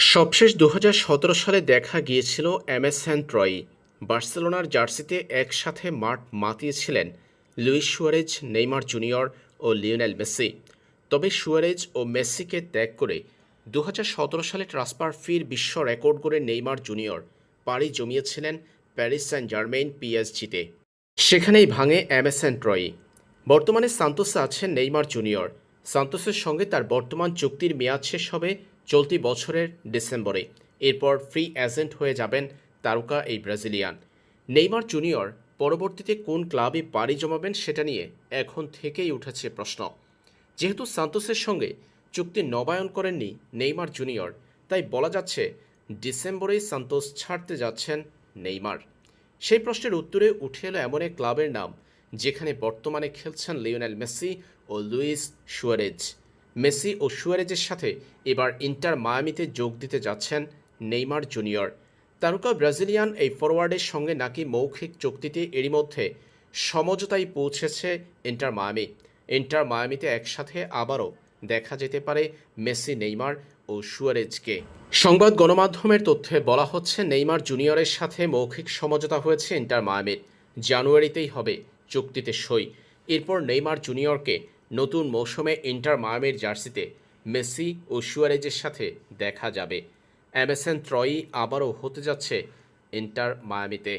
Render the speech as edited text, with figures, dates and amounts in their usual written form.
সবশেষ ২০১৭ সালে দেখা গিয়েছিল এমএসএন ট্রয়ি। বার্সেলোনার জার্সিতে একসাথে মাঠ মাতিয়েছিলেন লুইস সুয়ারেজ, নেইমার জুনিয়র ও লিওনেল মেসি। তবে সুয়ারেজ ও মেসিকে ত্যাগ করে ২০১৭ সালে ট্রান্সফার ফির বিশ্ব রেকর্ড করে নেইমার জুনিয়র পাড়ি জমিয়েছিলেন প্যারিস সেন্ট জার্মেইন পিএসজিতে। সেখানেই ভাঙে এমএসএন ট্রয়ি। বর্তমানে সান্তোসে আছেন নেইমার জুনিয়র। সান্তোসের সঙ্গে তার বর্তমান চুক্তির মেয়াদ শেষ হবে চলতি বছরের ডিসেম্বরে। এরপর ফ্রি এজেন্ট হয়ে যাবেন তারকা এই ব্রাজিলিয়ান। নেইমার জুনিয়র পরবর্তীতে কোন ক্লাবে পাড়ি জমাবেন সেটা নিয়ে এখন থেকেই উঠেছে প্রশ্ন। যেহেতু সান্তোসের সঙ্গে চুক্তি নবায়ন করেননি নেইমার জুনিয়র, তাই বলা যাচ্ছে ডিসেম্বরেই সান্তোস ছাড়তে যাচ্ছেন নেইমার। সেই প্রশ্নের উত্তরে উঠে এলো এমন এক ক্লাবের নাম যেখানে বর্তমানে খেলছেন লিওনেল মেসি ও লুইস সুয়ারেজ। মেসি ও সুয়ারেজের সাথে এবার ইন্টার মায়ামিতে যোগ দিতে যাচ্ছেন নেইমার জুনিয়র। তারকা ব্রাজিলিয়ান এই ফরোয়ার্ডের সঙ্গে নাকি মৌখিক চুক্তিতে এরই মধ্যে সমঝোতায় পৌঁছেছে ইন্টার মায়ামি। ইন্টার মায়ামিতে একসাথে আবারও দেখা যেতে পারে মেসি, নেইমার ও সুয়ারেজকে। সংবাদ গণমাধ্যমের তথ্যে বলা হচ্ছে নেইমার জুনিয়রের সাথে মৌখিক সমঝোতা হয়েছে ইন্টার মায়ামির। জানুয়ারিতেই হবে চুক্তিতে সই। এরপর নেইমার জুনিয়রকে নতুন মৌসুমে ইন্টার মায়ামির জার্সিতে মেসি ও সুয়ারেজের সাথে দেখা যাবে। এমএসএন ট্রয়ি আবারও হতে যাচ্ছে ইন্টার মায়ামিতে।